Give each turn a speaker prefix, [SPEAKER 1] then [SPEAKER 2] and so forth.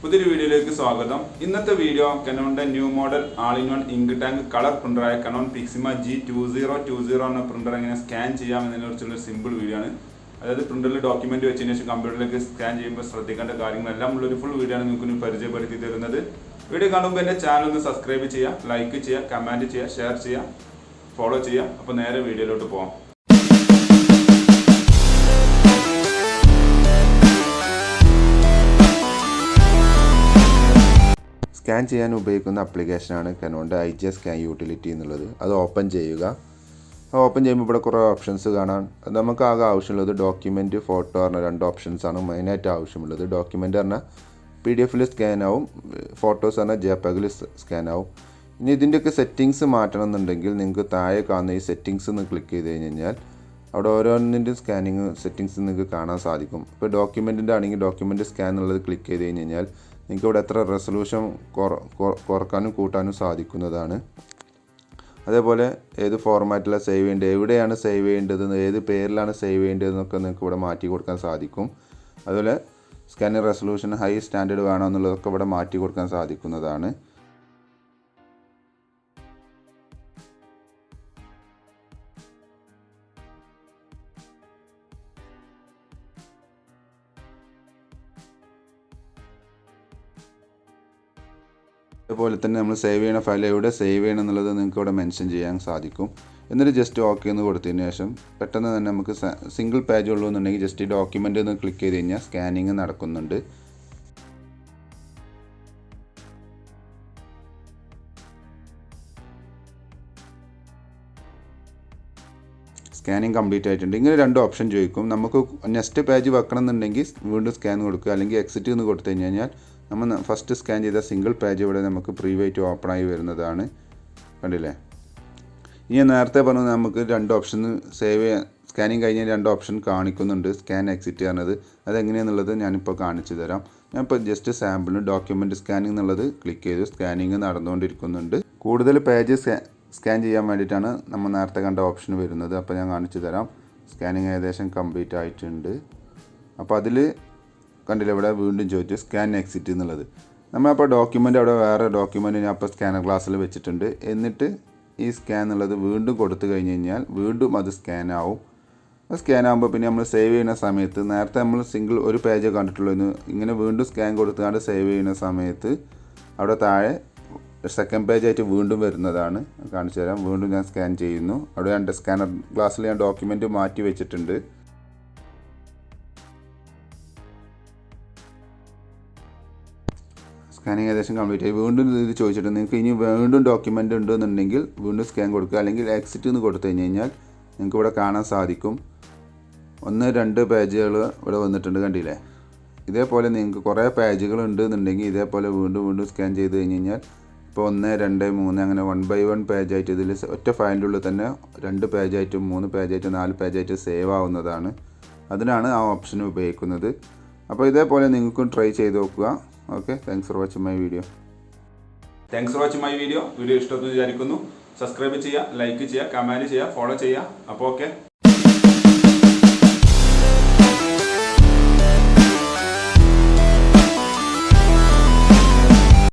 [SPEAKER 1] പുതിയൊരു വീഡിയോയിലേക്ക് സ്വാഗതം. ഇന്നത്തെ വീഡിയോ Canonന്റെ new model all-in-one ink tank colour പ്രിന്ററായ Canon Pixma G2020 എന്ന പ്രിന്റർ എങ്ങനെ സ്കാൻ ചെയ്യാം എന്നതിനെക്കുറിച്ചുള്ള ഒരു സിമ്പിൾ വീഡിയോ ആണ്. അതായത് പ്രിന്ററിൽ ഡോക്യുമെന്റ് വെച്ചതിന് ശേഷം കമ്പ്യൂട്ടറിലേക്ക് സ്കാൻ ചെയ്യുമ്പോൾ ശ്രദ്ധിക്കേണ്ട കാര്യങ്ങളെല്ലാം ഉള്ള ഒരു ഫുൾ വീഡിയോ ആണ് നിങ്ങൾക്ക് പരിചയപ്പെടുത്തി തരുന്നത്. വീഡിയോ കാണുമ്പോൾ എൻ്റെ ചാനൽ ഒന്ന് സബ്സ്ക്രൈബ് ചെയ്യുക, ലൈക്ക് ചെയ്യുക, കമൻറ്റ് ചെയ്യുക, ഷെയർ ചെയ്യുക, ഫോളോ ചെയ്യുക. അപ്പോൾ നേരെ വീഡിയോയിലോട്ട് പോകാം.
[SPEAKER 2] സ്കാൻ ചെയ്യാൻ ഉപയോഗിക്കുന്ന ആപ്ലിക്കേഷനാണ് Canonന്റെ IGS സ്കാൻ യൂട്ടിലിറ്റി എന്നുള്ളത്. അത് ഓപ്പൺ ചെയ്യുക. ഓപ്പൺ ചെയ്യുമ്പോൾ ഇവിടെ കുറേ ഓപ്ഷൻസ് കാണാം. നമുക്ക് ആകെ ആവശ്യമുള്ളത് ഡോക്യുമെൻറ്റ്, ഫോട്ടോ പറഞ്ഞ രണ്ട് ഓപ്ഷൻസാണ് മെയിനായിട്ട് ആവശ്യമുള്ളത്. ഡോക്യുമെൻ്റ് പറഞ്ഞാൽ PDF സ്കാൻ ആവും, ഫോട്ടോസ് പറഞ്ഞാൽ JPEG സ്കാൻ ആവും. ഇനി ഇതിൻ്റെയൊക്കെ സെറ്റിങ്സ് മാറ്റണം എന്നുണ്ടെങ്കിൽ നിങ്ങൾക്ക് താഴെ കാണുന്ന ഈ സെറ്റിങ്സ് എന്ന് ക്ലിക്ക് ചെയ്ത് കഴിഞ്ഞാൽ അവിടെ ഓരോന്നിൻ്റെ സ്കാനിങ് സെറ്റിങ്സ് നിങ്ങൾക്ക് കാണാൻ സാധിക്കും. ഇപ്പോൾ ഡോക്യുമെൻറ്റിൻ്റെ ആണെങ്കിൽ ഡോക്യുമെൻറ്റ് സ്കാൻ എന്നുള്ളത് ക്ലിക്ക് ചെയ്ത് കഴിഞ്ഞാൽ നിങ്ങൾക്ക് ഇവിടെ എത്ര റെസൊല്യൂഷൻ കുറക്കാനും കൂട്ടാനും സാധിക്കുന്നതാണ്. അതേപോലെ ഏത് ഫോർമാറ്റിലാണ് സേവ് ചെയ്യേണ്ടത്, എവിടെയാണ് സേവ് ചെയ്യേണ്ടത്, ഏത് പേരിലാണ് സേവ് ചെയ്യേണ്ടതെന്നൊക്കെ നിങ്ങൾക്ക് ഇവിടെ മാറ്റി കൊടുക്കാൻ സാധിക്കും. അതുപോലെ സ്കാനിങ് റെസൊല്യൂഷൻ ഹൈ സ്റ്റാൻഡേർഡ് വേണോ എന്നുള്ളതൊക്കെ ഇവിടെ മാറ്റി കൊടുക്കാൻ സാധിക്കുന്നതാണ്. അതുപോലെ തന്നെ നമ്മൾ സേവ് ചെയ്യുന്ന ഫയൽ എവിടെ സേവ് ചെയ്യണം എന്നുള്ളത് നിങ്ങൾക്ക് ഇവിടെ മെൻഷൻ ചെയ്യാൻ സാധിക്കും. എന്നിട്ട് ജസ്റ്റ് ഓക്കെ എന്ന് കൊടുത്തതിന് ശേഷം പെട്ടെന്ന് തന്നെ നമുക്ക് സിംഗിൾ പേജ് ഉള്ളൂ എന്നുണ്ടെങ്കിൽ ജസ്റ്റ് ഈ ഡോക്യുമെൻ്റ് ഒന്ന് ക്ലിക്ക് ചെയ്ത് കഴിഞ്ഞാൽ സ്കാനിങ് നടക്കുന്നുണ്ട്. സ്കാനിങ് കംപ്ലീറ്റ് ആയിട്ടുണ്ട്. ഇങ്ങനെ രണ്ട് ഓപ്ഷൻ ചോദിക്കും. നമുക്ക് നെക്സ്റ്റ് പേജ് വെക്കണം എന്നുണ്ടെങ്കിൽ വീണ്ടും സ്കാൻ കൊടുക്കുക, അല്ലെങ്കിൽ എക്സിറ്റ് എന്ന് കൊടുത്തു കഴിഞ്ഞാൽ നമ്മൾ ഫസ്റ്റ് സ്കാൻ ചെയ്ത സിംഗിൾ പേജ് ഇവിടെ നമുക്ക് പ്രീവ്യൂയിട്ട് ഓപ്പൺ ആയി വരുന്നതാണ്. കണ്ടില്ലേ? ഇനി നേരത്തെ പറഞ്ഞത് നമുക്ക് രണ്ട് ഓപ്ഷൻ സേവ് ചെയ്യാൻ സ്കാനിങ് കഴിഞ്ഞാൽ രണ്ട് ഓപ്ഷൻ കാണിക്കുന്നുണ്ട്. സ്കാൻ എക്സിറ്റ് പറഞ്ഞത് അതെങ്ങനെയാണെന്നുള്ളത് ഞാനിപ്പോൾ കാണിച്ചു തരാം. ഞാനിപ്പോൾ ജസ്റ്റ് സാമ്പിളിന് ഡോക്യുമെൻറ്റ് സ്കാനിങ് എന്നുള്ളത് ക്ലിക്ക് ചെയ്തു. സ്കാനിങ് നടന്നുകൊണ്ടിരിക്കുന്നുണ്ട്. കൂടുതൽ പേജ് സ്കാൻ ചെയ്യാൻ വേണ്ടിയിട്ടാണ് നമ്മൾ നേരത്തെ കണ്ട ഓപ്ഷൻ വരുന്നത്. അപ്പോൾ ഞാൻ കാണിച്ചു തരാം. സ്കാനിങ് ഏകദേശം കംപ്ലീറ്റ് ആയിട്ടുണ്ട്. അപ്പോൾ അതിൽ കണ്ടില്ല, ഇവിടെ വീണ്ടും ചോദിച്ചു സ്കാൻ എക്സിറ്റ് എന്നുള്ളത്. നമ്മളപ്പോൾ ഡോക്യുമെൻ്റ് അവിടെ വേറെ ഡോക്യുമെൻ്റ് ഞാൻ അപ്പോൾ സ്കാനർ ഗ്ലാസ്സിൽ വെച്ചിട്ടുണ്ട്. എന്നിട്ട് ഈ സ്കാൻ എന്നുള്ളത് വീണ്ടും കൊടുത്തു കഴിഞ്ഞ് കഴിഞ്ഞാൽ വീണ്ടും അത് സ്കാൻ ആവും. അത് സ്കാൻ ആകുമ്പോൾ പിന്നെ നമ്മൾ സേവ് ചെയ്യുന്ന സമയത്ത് നേരത്തെ നമ്മൾ സിംഗിൾ ഒരു പേജ് കണ്ടിട്ടുള്ളൂ. ഇങ്ങനെ വീണ്ടും സ്കാൻ കൊടുത്തുകൊണ്ട് സേവ് ചെയ്യുന്ന സമയത്ത് അവിടെ താഴെ സെക്കൻഡ് പേജായിട്ട് വീണ്ടും വരുന്നതാണ്. കാണിച്ചു തരാം. വീണ്ടും ഞാൻ സ്കാൻ ചെയ്യുന്നു. അവിടെ ഞാൻ സ്കാനർ ഗ്ലാസ്സിൽ ഞാൻ ഡോക്യുമെൻ്റ് മാറ്റി വെച്ചിട്ടുണ്ട്. സ്കാനിങ് ഏകദേശം കംപ്ലീറ്റ് ആയി. വീണ്ടും ഇത് ചോദിച്ചിട്ട് നിങ്ങൾക്ക് ഇനി വീണ്ടും ഡോക്യുമെൻ്റ് ഉണ്ടെന്നുണ്ടെങ്കിൽ വീണ്ടും സ്കാൻ കൊടുക്കുക, അല്ലെങ്കിൽ എക്സിറ്റ് എന്ന് കൊടുത്തു കഴിഞ്ഞാൽ നിങ്ങൾക്ക് ഇവിടെ കാണാൻ സാധിക്കും 1-2 പേജുകൾ ഇവിടെ വന്നിട്ടുണ്ട്. കണ്ടില്ലേ? ഇതേപോലെ നിങ്ങൾക്ക് കുറേ പേജുകൾ ഉണ്ടെന്നുണ്ടെങ്കിൽ ഇതേപോലെ വീണ്ടും വീണ്ടും സ്കാൻ ചെയ്ത് കഴിഞ്ഞാൽ ഇപ്പോൾ 1, 2, 3 അങ്ങനെ 1 by 1 പേജായിട്ട് ഇതിൽ ഒറ്റ ഫയലിൻ്റെ ഉള്ളിൽ തന്നെ 2 പേജായിട്ടും 3 പേജായിട്ടും 4 പേജായിട്ട് സേവ് ആവുന്നതാണ്. അതിനാണ് ആ ഓപ്ഷൻ ഉപയോഗിക്കുന്നത്. അപ്പോൾ ഇതേപോലെ നിങ്ങൾക്കും ട്രൈ ചെയ്ത് നോക്കുക. Okay, thanks for watching my video.
[SPEAKER 1] Video ഇഷ്ടമെന്ന് വിചാരിക്കുന്നു. സബ്സ്ക്രൈബ് ചെയ്യുക, ലൈക്ക് ചെയ്യുക, കമൻറ്റ് ചെയ്യുക, ഫോളോ ചെയ്യുക. അപ്പോൾ ഓക്കെ.